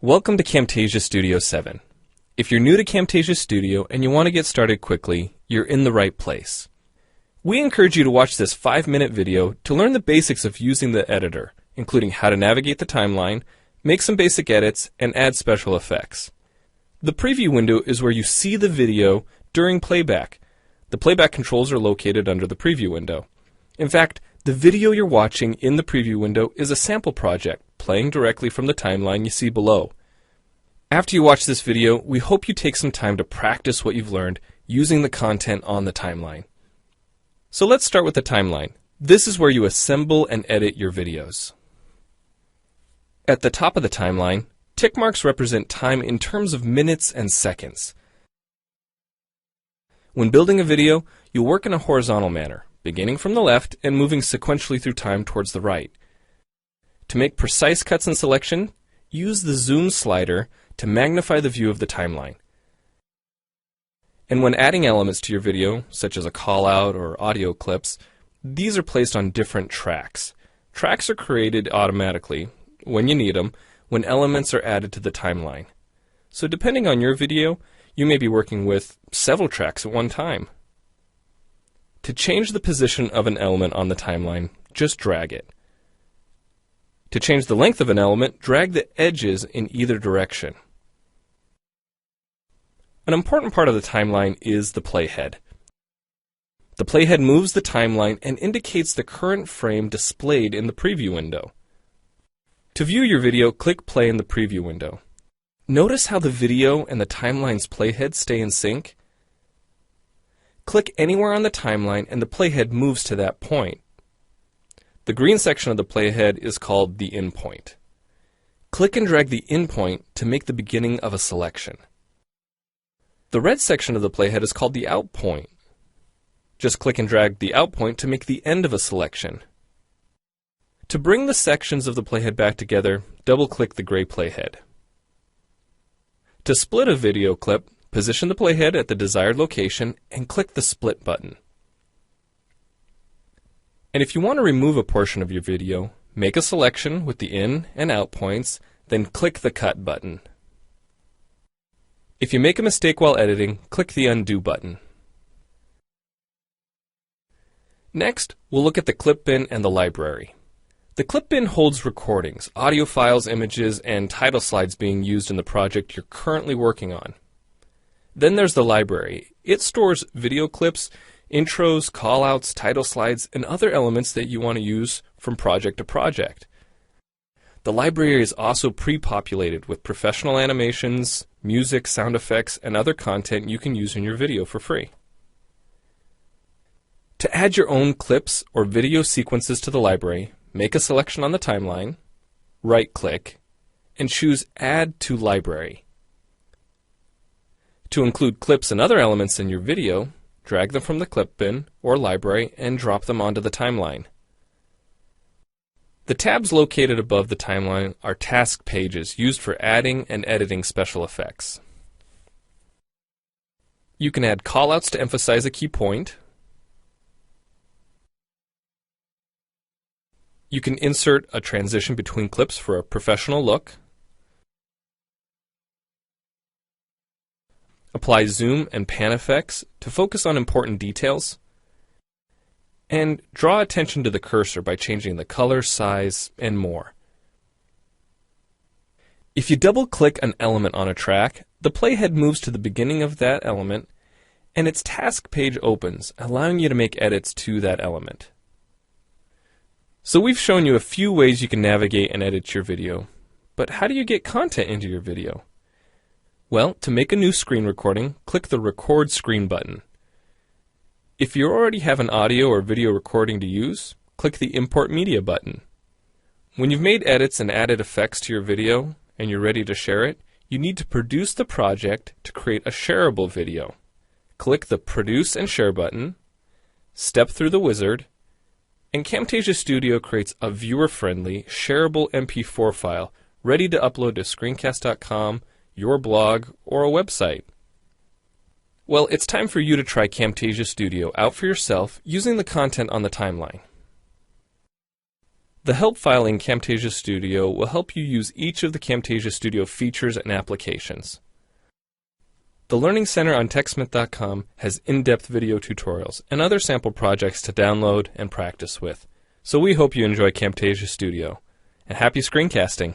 Welcome to Camtasia Studio 7. If you're new to Camtasia Studio and you want to get started quickly, you're in the right place. We encourage you to watch this 5-minute video to learn the basics of using the editor, including how to navigate the timeline, make some basic edits, and add special effects. The preview window is where you see the video during playback. The playback controls are located under the preview window. In fact, the video you're watching in the preview window is a sample project playing directly from the timeline you see below. After you watch this video, we hope you take some time to practice what you've learned using the content on the timeline. So let's start with the timeline. This is where you assemble and edit your videos. At the top of the timeline, tick marks represent time in terms of minutes and seconds. When building a video, you'll work in a horizontal manner, beginning from the left and moving sequentially through time towards the right. To make precise cuts and selection, use the zoom slider to magnify the view of the timeline. And when adding elements to your video, such as a call-out or audio clips, these are placed on different tracks. Tracks are created automatically, when you need them, when elements are added to the timeline. So depending on your video, you may be working with several tracks at one time. To change the position of an element on the timeline, just drag it. To change the length of an element, drag the edges in either direction. An important part of the timeline is the playhead. The playhead moves the timeline and indicates the current frame displayed in the preview window. To view your video, click play in the preview window. Notice how the video and the timeline's playhead stay in sync? Click anywhere on the timeline and the playhead moves to that point. The green section of the playhead is called the in point. Click and drag the in point to make the beginning of a selection. The red section of the playhead is called the out point. Just click and drag the out point to make the end of a selection. To bring the sections of the playhead back together, double-click the gray playhead. To split a video clip, position the playhead at the desired location and click the split button. And if you want to remove a portion of your video, make a selection with the in and out points, then click the cut button. If you make a mistake while editing, click the undo button. Next, we'll look at the clip bin and the library. The clip bin holds recordings, audio files, images, and title slides being used in the project you're currently working on. Then there's the library. It stores video clips, intros, callouts, title slides, and other elements that you want to use from project to project. The library is also pre-populated with professional animations, music, sound effects, and other content you can use in your video for free. To add your own clips or video sequences to the library, make a selection on the timeline, right-click, and choose Add to Library. To include clips and other elements in your video, drag them from the clip bin or library and drop them onto the timeline. The tabs located above the timeline are task pages used for adding and editing special effects. You can add callouts to emphasize a key point. You can insert a transition between clips for a professional look. Apply zoom and pan effects to focus on important details. And draw attention to the cursor by changing the color, size, and more. If you double-click an element on a track, the playhead moves to the beginning of that element, and its task page opens, allowing you to make edits to that element. So we've shown you a few ways you can navigate and edit your video, but how do you get content into your video? Well, to make a new screen recording, click the Record Screen button. If you already have an audio or video recording to use, click the Import Media button. When you've made edits and added effects to your video and you're ready to share it, you need to produce the project to create a shareable video. Click the Produce and Share button, step through the wizard, and Camtasia Studio creates a viewer-friendly, shareable MP4 file ready to upload to screencast.com, your blog, or a website. Well, it's time for you to try Camtasia Studio out for yourself using the content on the timeline. The help file in Camtasia Studio will help you use each of the Camtasia Studio features and applications. The Learning Center on TechSmith.com has in-depth video tutorials and other sample projects to download and practice with. So we hope you enjoy Camtasia Studio. And happy screencasting!